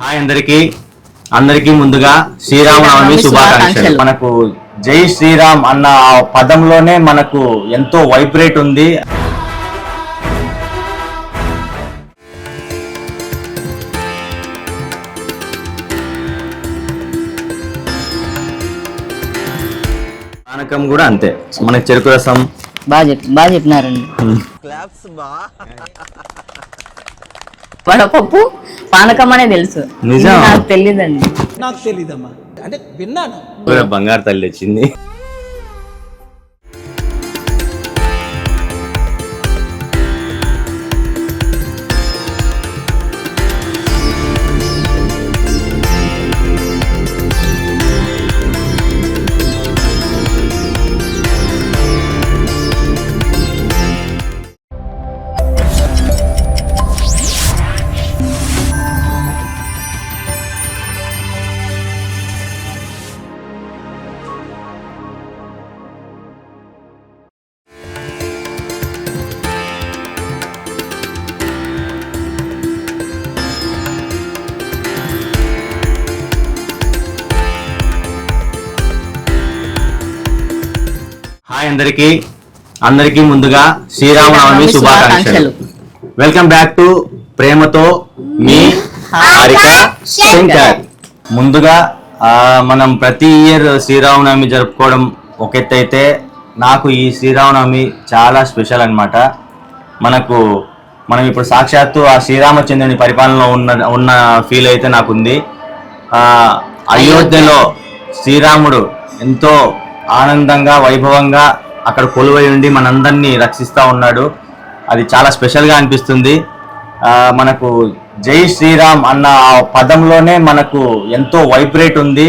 Hi అందరికీ ముందుగా శ్రీరామనవమి శుభాకాంక్షలు. మనకు జై శ్రీరామ్ అన్న పదంలోనే మనకు ఎంతో వైబ్రేట్ ఉంది. పానకం కూడా అంతే, మనకి చెరుకు రసం బాగా చెప్పినారండి. వడపప్పు పానకం అనే తెలుసు, నాకు తెలియదండి. నాకు తెలీదమ్మా, అంటే విన్నాను. బంగారు తల్లి వచ్చింది. హాయ్ అందరికీ ముందుగా శ్రీరామనవమి శుభాకాంక్షలు. వెల్కమ్ బ్యాక్ టు ప్రేమతో మీ హారిక శంకర్. ముందుగా మనం ప్రతి ఇయర్ శ్రీరామనవమి జరుపుకోవడం ఒక ఎత్తు అయితే, నాకు ఈ శ్రీరామనవమి చాలా స్పెషల్ అన్నమాట. మనం ఇప్పుడు సాక్షాత్తు ఆ శ్రీరామచంద్రుని పరిపాలనలో ఉన్న ఫీల్ అయితే నాకుంది. అయోధ్యలో శ్రీరాముడు ఎంతో ఆనందంగా వైభవంగా అక్కడ కొలువై ఉండి మనందరినీ రక్షిస్తూ ఉన్నాడు. అది చాలా స్పెషల్గా అనిపిస్తుంది. మనకు జై శ్రీరామ్ అన్న పదంలోనే మనకు ఎంతో వైబ్రేట్ ఉంది.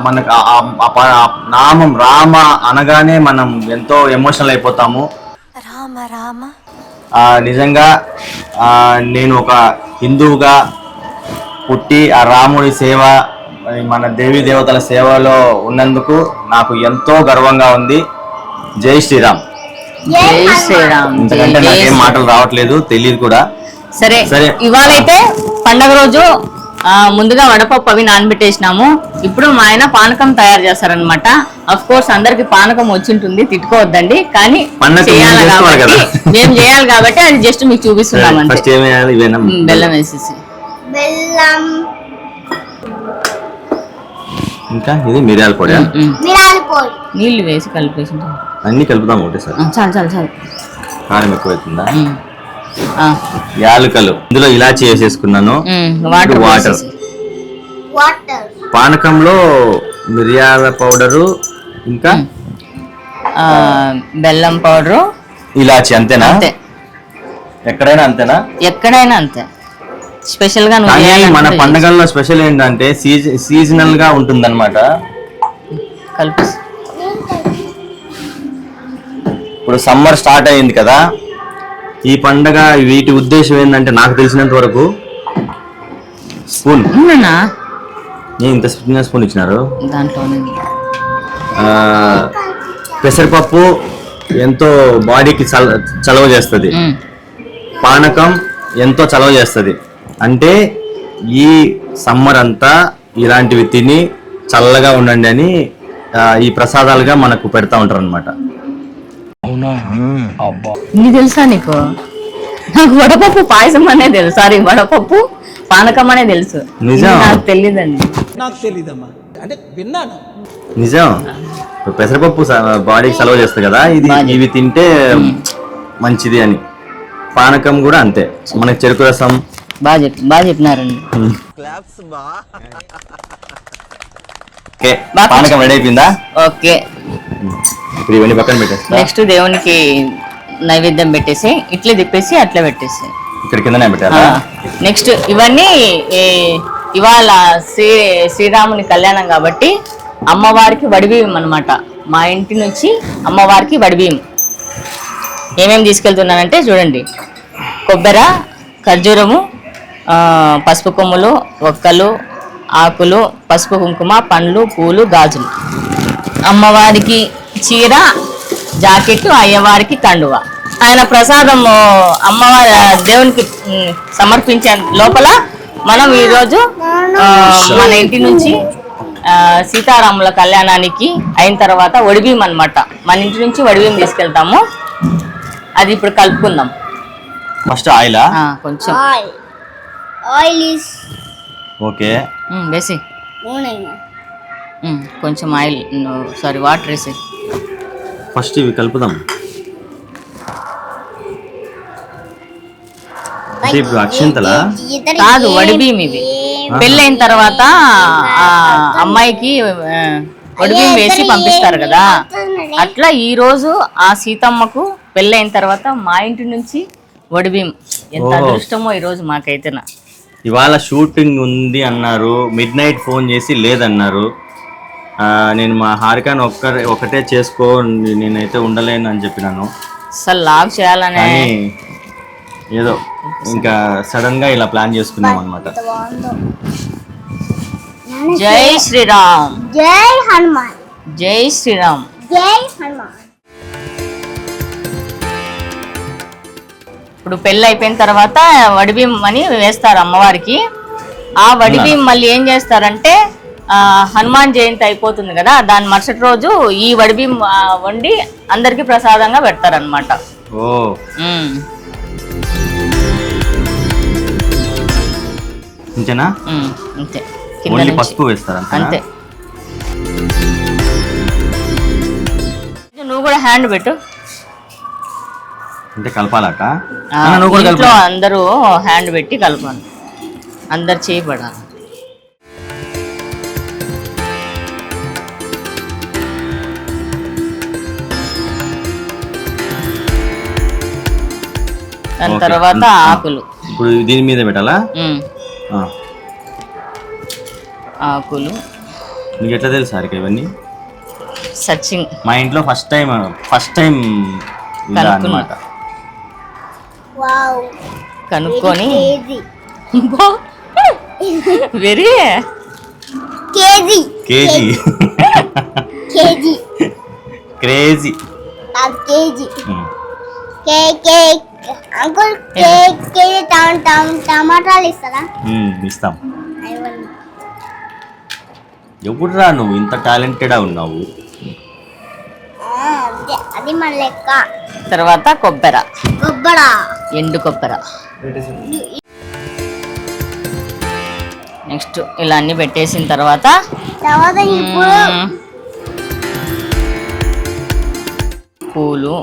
మనకు నామం రామ అనగానే మనం ఎంతో ఎమోషనల్ అయిపోతాము. నిజంగా నేను ఒక హిందువుగా పుట్టి ఆ రాముడి సేవ, మన దేవీ దేవతల సేవలో ఉన్నందుకు నాకు ఎంతో గర్వంగా ఉంది. జై శ్రీరామ్. ఎందుకంటే నాకేం మాటలు రావట్లేదు, తెలియదు కూడా. సరే, ఇవాళైతే పండగ రోజు ముందుగా వడపప్పు అవి నానబెట్టేసినాము. ఇప్పుడు మా ఆయన పానకం తయారు చేస్తారనమాట. అఫ్ కోర్స్ అందరికి పానకం వచ్చింటుంది, తిట్టుకోవద్దండి, కానీ మేము చేయాలి కాబట్టి అది జస్ట్ మీకు చూపిస్తున్నాం. బెల్లం వేసేసి, ఇంకా ఇది మిరియాల పొడి, నీళ్లు వేసి కలిపేసి అన్ని కలుపుదాం ఒకటేసారి. చాలు కారం ఎక్కువైతుందా? యాలకలు, ఇందులో ఇలాచి వేసేసుకున్నాను. వాటర్, పానకంలో మిరియాల పౌడరు, ఇంకా బెల్లం పౌడరు, ఇలాచి. అంతేనా? ఎక్కడైనా అంతేనా? ఎక్కడైనా అంతే. స్పెషల్ గా మన పండగల్లో స్పెషల్ ఏంటంటే సీజనల్ గా ఉంటుంది అనమాట. ఇప్పుడు సమ్మర్ స్టార్ట్ అయింది కదా, ఈ పండగ వీటి ఉద్దేశం ఏంటంటే నాకు తెలిసినంత వరకు స్పూన్, ఇంత చిన్న స్పూన్ ఇచ్చినారు. పెసరపప్పు ఎంతో బాడీకి చలవ చేస్తుంది, పానకం ఎంతో చలవ చేస్తుంది. అంటే ఈ సమ్మర్ అంతా ఇలాంటివి తిని చల్లగా ఉండండి అని ఈ ప్రసాదాలుగా మనకు పెడతా ఉంటారు అనమాట. ఇది తెలుసా నీకు? నాకు వడపప్పు పాయసం అనే తెలుసు, సారీ వడపప్పు పానకం అనే తెలుసు. నిజం? నాకు తెలియదండి. నాకు తెలీదమ్మా, అంటే విన్నాను. నిజం. పెసరపప్పు బాడీకి చలవ చేస్తుంది కదా, ఇవి తింటే మంచిది అని. పానకం కూడా అంతే, మనకి చెరుకు రసం బాగా చెప్పినారండి. పానకం రెడీ అయిపోయిందా? ఓకే, ఇప్పుడు ఇవన్నీ పక్కన పెట్టేసి నెక్స్ట్ దేవునికి నైవేద్యం పెట్టేసి ఇట్లా తిప్పేసి అట్లా పెట్టేసి ఇక్కడ కిందనే పెట్టాలా? నెక్స్ట్ ఇవన్నీ ఇవాళ శ్రీరాముని కళ్యాణం కాబట్టి అమ్మవారికి వడిబియ్యం అనమాట. మా ఇంటి నుంచి అమ్మవారికి వడిబియ్యం ఏమేమి తీసుకెళ్తున్నానంటే చూడండి: కొబ్బరి, ఖర్జూరము, పసుపు కొమ్ములు, ఒక్కలు, ఆకులు, పసుపు కుంకుమ, పండ్లు, పూలు, గాజులు. అమ్మవారికి చీర, జాకెట్, అయ్యవారికి కండువ. ఆయన ప్రసాదం అమ్మవారి దేవునికి సమర్పించే లోపల మనం ఈరోజు మన ఇంటి నుంచి సీతారాముల కళ్యాణానికి అయిన తర్వాత వడిబియ్యం అన్నమాట. మన ఇంటి నుంచి వడిబియ్యం తీసుకెళ్తాము. అది ఇప్పుడు కలుపుకుందాం. ఫస్ట్ ఆయిలా? కొంచెం ఆయిల్ ఇస్ ఓకే వేసి కొంచెం ఆయిల్ సారీ వాటర్ వేసి ఫస్ట్ ఇవి కలుపుదాం. ఇప్పుడు అక్షంతలా కాదు, వడిబియ్యం ఇది. పెళ్ళైన తర్వాత ఆ అమ్మాయికి వడిబియ్యం వేసి పంపిస్తారు కదా, అట్లా ఈ రోజు ఆ సీతమ్మకు పెళ్ళైన తర్వాత మా ఇంటి నుంచి వడిబియ్యం. ఎంత అదృష్టమో ఈ రోజు మాకైతేనా. ఇవాళ షూటింగ్ ఉంది అన్నారు, మిడ్ నైట్ ఫోన్ చేసి లేదన్నారు. నేను మా హారికాని ఒకటే చేసుకో, నేనైతే ఉండలేను అని చెప్పినాను. అసలు లాగ్ చేయాలనే ఏదో ఇంకా సడన్ గా ఇలా ప్లాన్ చేసుకున్నాం అన్నమాట. జై శ్రీరామ్, జై హనుమాన్, జై శ్రీరామ్, జై హనుమాన్. ఇప్పుడు పెళ్ళి అయిపోయిన తర్వాత వడిబియ్యం అని వేస్తారు అమ్మవారికి. ఆ వడిబియ్యం మళ్ళీ ఏం చేస్తారంటే హనుమాన్ జయంతి అయిపోతుంది కదా, దాని మరుసటి రోజు ఈ వడిబియ్యం వండి అందరికి ప్రసాదంగా పెడతారనమాట. ఓ అంతేనా? అంతే, ఓన్లీ పసుపు వేస్తారు అంతే. నువ్వు కూడా హ్యాండ్ పెట్టు. అంటే కలపాలట. ఇంట్లో అందరూ హ్యాండ్ పెట్టి కలపాలి, అందరు చేయబడాలి. దాని తర్వాత ఆకులు. ఇప్పుడు దీని మీద పెట్టాలా? ఆకులు. నీకు ఎట్లా తెలుసు హారిక ఇవన్నీ? సర్చింగ్. మా ఇంట్లో ఫస్ట్ టైం అన్నమాట. వావ్, కనుక్కొని KG very KG KG KG crazy KG cake uncle KG టమాటాలు ఇస్తారా? ఇస్తాం. ఎప్పుడురా నువ్వు ఇంత టాలెంటెడ్ ఉన్నావు? అది మన లెక్క. తర్వాత కొబ్బరి, ఎండు కొబ్బరి. నెక్స్ట్ ఇలా అన్ని పెట్టేసిన తర్వాత పూలు.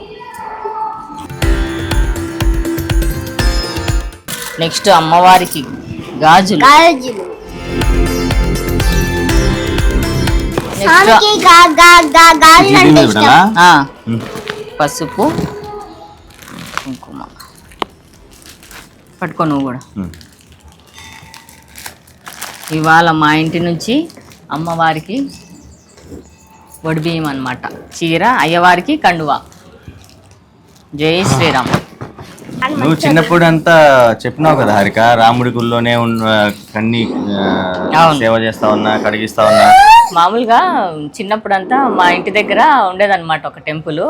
నెక్స్ట్ అమ్మవారికి గాజులు. పసుపు కుంకుమ పట్టుకో నువ్వు కూడా. ఇవాళ మా ఇంటి నుంచి అమ్మవారికి వడిబియ్యం అన్నమాట. చీర, అయ్యవారికి కండువా. జై శ్రీరామ్. నువ్వు చిన్నప్పుడు అంతా చెప్పినావు కదా హారిక, రాముడి గుళ్ళోనే కన్ని సేవ చేస్తా ఉన్నా, కడిగిస్తా ఉన్నా. మామూలుగా చిన్నప్పుడంతా మా ఇంటి దగ్గర ఉండేదన్నమాట ఒక టెంపుల్.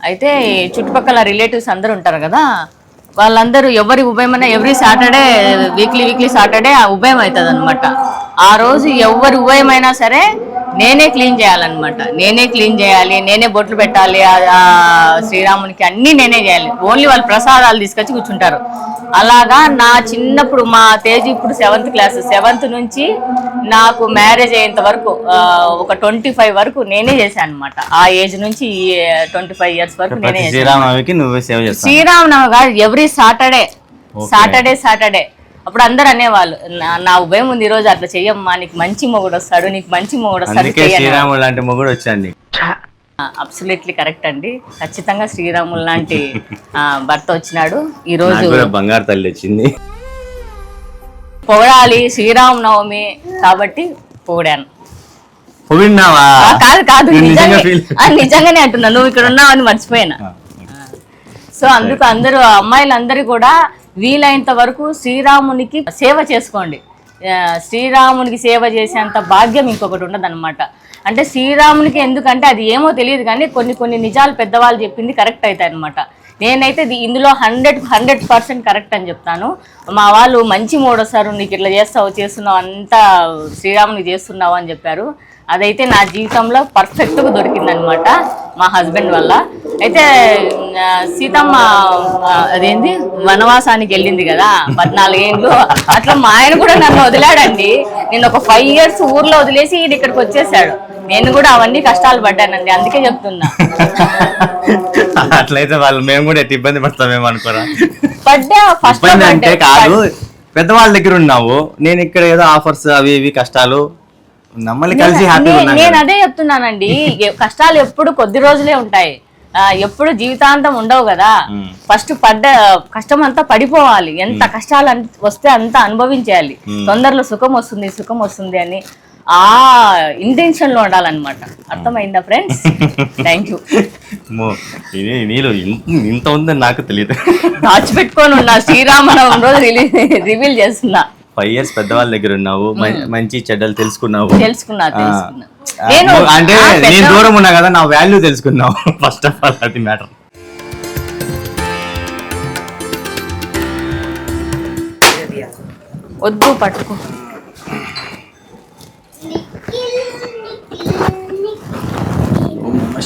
అయితే చుట్టుపక్కల రిలేటివ్స్ అందరూ ఉంటారు కదా, వాళ్ళందరూ ఎవరి ఉభయమైనా ఎవ్రీ సాటర్డే వీక్లీ సాటర్డే ఉభయం అవుతుంది అనమాట. ఆ రోజు ఎవరి ఉభయమైనా సరే నేనే క్లీన్ చేయాలన్నమాట. నేనే క్లీన్ చేయాలి, నేనే బొట్లు పెట్టాలి, శ్రీరామునికి అన్నీ నేనే చేయాలి. ఓన్లీ వాళ్ళు ప్రసాదాలు తీసుకొచ్చి కూర్చుంటారు. అలాగా నా చిన్నప్పుడు, మా తేజ్ ఇప్పుడు 7th క్లాస్, 7th నుంచి నాకు మ్యారేజ్ అయ్యేంత వరకు ఒక 25 వరకు నేనే చేశాను అనమాట. ఆ ఏజ్ నుంచి 25 years వరకు నేనే చేశాను. శ్రీరామనవమి కాదు, ఎవ్రీ సాటర్డే. అప్పుడు అందరు అనేవాళ్ళు, నా ఉభయం ఉంది ఈ రోజు, అట్లా చెయ్యమ్మా, నీకు మంచి మొగుడు వస్తాడు, నీకు మంచి మొగుడు వస్తాడు. శ్రీరాముడు లాంటి మొగుడు వచ్చాండి. అబ్సల్యూట్లీ కరెక్ట్ అండి. ఖచ్చితంగా శ్రీరాములు లాంటి భర్త వచ్చినాడు ఈ రోజు. బంగారు తల్లి వచ్చింది. పొగడాలి, శ్రీరామనవమి కాబట్టి పొగిడాను. కాదు నిజంగానే అంటున్నా, నువ్వు ఇక్కడ ఉన్నావని మర్చిపోయినా. సో అందుకు అందరూ అమ్మాయిలందరూ కూడా వీలైనంత వరకు శ్రీరామునికి సేవ చేసుకోండి. శ్రీరామునికి సేవ చేసేంత భాగ్యం ఇంకొకటి ఉండదన్నమాట. అంటే శ్రీరామునికి ఎందుకంటే అది ఏమో తెలియదు కానీ కొన్ని నిజాలు పెద్దవాళ్ళు చెప్పింది కరెక్ట్ అవుతాయి అనమాట. నేనైతే ఇందులో 100% కరెక్ట్ అని చెప్తాను. మా వాళ్ళు మంచి మూడ్ వస్తారు, నీకు ఇట్లా చేస్తున్నావు అంతా శ్రీరాముని చేస్తున్నావు అని చెప్పారు. అదైతే నా జీవితంలో పర్ఫెక్ట్గా దొరికిందనమాట మా హస్బెండ్ వల్ల. అయితే సీతమ్మ అదేంది వనవాసానికి వెళ్ళింది కదా 14 ఏళ్ళు, అట్లా మా ఆయన కూడా నన్ను వదిలాడండి. నేను ఒక 5 years ఊర్లో వదిలేసి ఈయన ఇక్కడికి వచ్చేసాడు. నేను కూడా అవన్నీ కష్టాలు పడ్డానండి, అందుకే చెప్తున్నా. అట్లయితే వాళ్ళు మేము కూడా ఎట్టి ఇబ్బంది పడతామేమో అనుకోరా. పడ్డా ఫస్ట్ అంటే కాదు, పెద్దవాళ్ళ దగ్గర ఉన్నావు, నేను ఇక్కడ ఏదో ఆఫర్స్ అవి ఇవి కష్టాలు నమ్మల్ని కలిసి హ్యాపీగా ఉన్నాను. నేను అదే చెప్తున్నానండి, కష్టాలు ఎప్పుడు కొద్ది రోజులే ఉంటాయి, ఎప్పుడు జీవితాంతం ఉండవు కదా. ఫస్ట్ పడ్డ కష్టం అంతా పడిపోవాలి, ఎంత కష్టాలు వస్తే అంత అనుభవించాలి. తొందరలో సుఖం వస్తుంది అని ఆ ఇంటెన్షన్ లో ఉండాలన్నమాట. అర్థమైందా ఫ్రెండ్స్? Thank you. నీలో ఇంత ఉందని నాకు తెలియదు. దాచిపెట్టుకొని ఉన్నా, శ్రీరామనవమి రోజు రివీల్ చేస్తున్నా. 5 years పెద్దవాళ్ళ దగ్గర ఉన్నావు, మంచి చెడ్డలు తెలుసుకున్నావు. అంటే నేను దూరం ఉన్నా కదా, నా వాల్యూ తెలుసుకున్నావు. ఫస్ట్ ఆఫ్ ఆల్ అది మ్యాటర్. వద్దు పట్టుకో.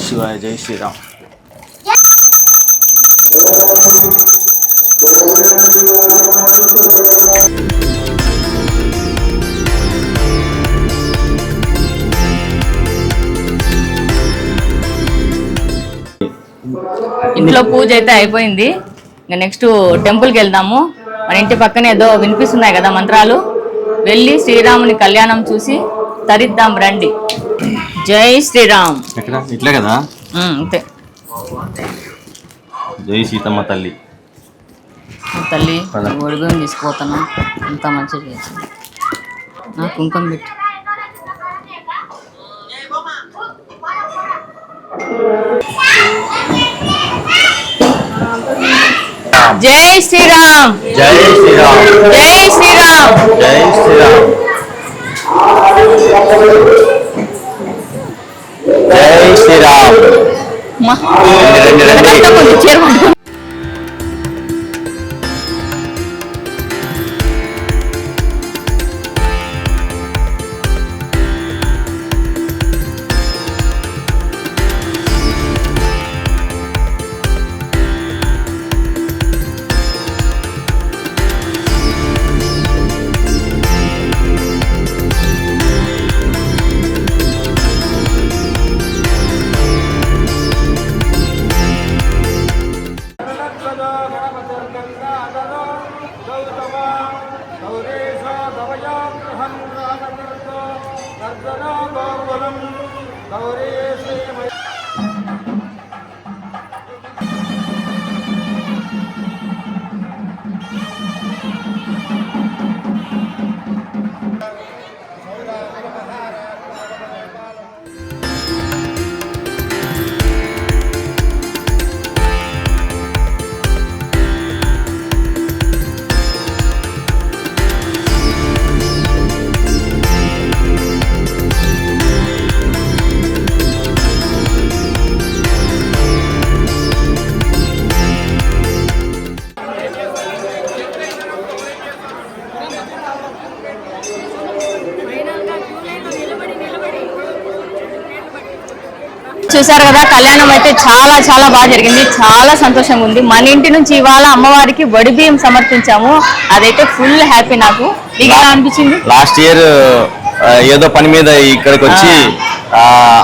శివాయ, జై శ్రీరామ్. ఇంట్లో పూజ అయితే అయిపోయింది. ఇంకా నెక్స్ట్ టెంపుల్కి వెళ్దాము. మన ఇంటి పక్కనే ఏదో వినిపిస్తున్నాయి కదా మంత్రాలు, వెళ్ళి శ్రీరాముని కళ్యాణం చూసి తరిద్దాం రండి. జై శ్రీరామ్. ఇట్లే కదా, అంతే. జై సీతమ్మ తల్లి. తల్లి ఒడిగం తీసుకుపోతాను, అంత మంచిగా చేసింది. నాకు కుంకుమ పెట్టి. జై శ్రీరామ్. జై శ్రీరామ్. జై శ్రీరామ్. జై శ్రీరామ్. జై శ్రీరామ్. చూసారు కదా, కళ్యాణం అయితే చాలా చాలా బాగా జరిగింది. చాలా సంతోషంగా ఉంది. మన ఇంటి నుంచి ఇవాళ అమ్మవారికి వడి బియ్యం సమర్పించాము. అదైతే ఫుల్ హ్యాపీ. నాకు మీకు ఎలా అనిపించింది? లాస్ట్ ఇయర్ ఏదో పని మీద ఇక్కడికి వచ్చి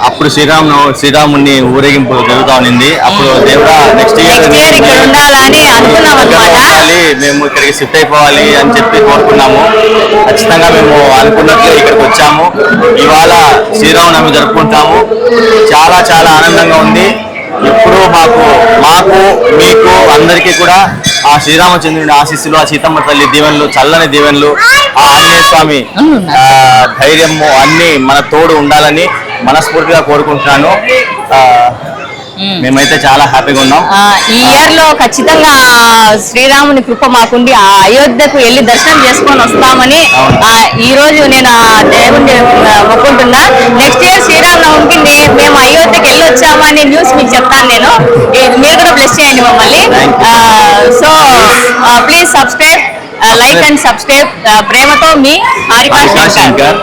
అప్పుడు శ్రీరాముని ఊరేగింపు జరుగుతా ఉన్నింది. అప్పుడు దేవుడా నెక్స్ట్ ఇయర్ ఇక్కడ ఉండాలని అనుకున్నాం అన్నమాట. మేము ఇక్కడికి షిఫ్ట్ అయిపోవాలి అని చెప్పి కోరుకున్నాము. ఖచ్చితంగా మేము అనుకున్నట్లే ఇక్కడికి వచ్చాము. ఇవాళ శ్రీరామనవమి జరుపుకుంటాము. చాలా చాలా ఆనందంగా ఉంది. ఇప్పుడు మాకు మీకు అందరికీ కూడా ఆ శ్రీరామచంద్రుని ఆశీస్సులు, ఆ సీతమ్మ తల్లి దీవెనలు, చల్లని దీవెనలు, ఆ ఆంజనేయ స్వామి ధైర్యము అన్ని మన తోడు ఉండాలని మనస్ఫూర్తిగా కోరుకుంటున్నాను. మేమైతే చాలా హ్యాపీగా ఉన్నాం. ఈ ఇయర్ లో ఖచ్చితంగా శ్రీరాముని కృప మాకుండి ఆ అయోధ్యకు వెళ్ళి దర్శనం చేసుకొని వస్తామని ఈ రోజు నేను ఆ దేవుణ్ణి మొక్కుంటున్నా. నెక్స్ట్ ఇయర్ శ్రీరామనవమికి మేము అయోధ్యకి వెళ్ళి వచ్చామని న్యూస్ మీకు చెప్తాను నేను. మీరు కూడా బ్లెస్ చేయండి మమ్మల్ని. So please subscribe, like and subscribe. ప్రేమతో మీ హారికా శంకర్.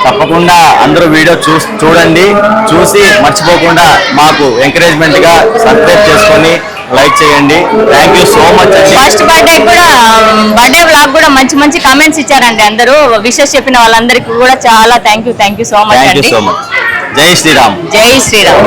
తప్పకుండా అందరూ వీడియో చూడండి, చూసి మర్చిపోకుండా మాకు ఎంకరేజ్మెంట్ గా సబ్స్క్రైబ్ చేసుకొని లైక్ చేయండి. Thank you so much. First birthday కూడా బర్త్డే వ్లాగ్ కూడా మంచి మంచి కామెంట్స్ ఇచ్చారండి అందరూ. విషెస్ చెప్పిన వాళ్ళందరికీ కూడా చాలా థ్యాంక్ యూ సో మచ్. జై శ్రీరామ్. జై శ్రీరామ్.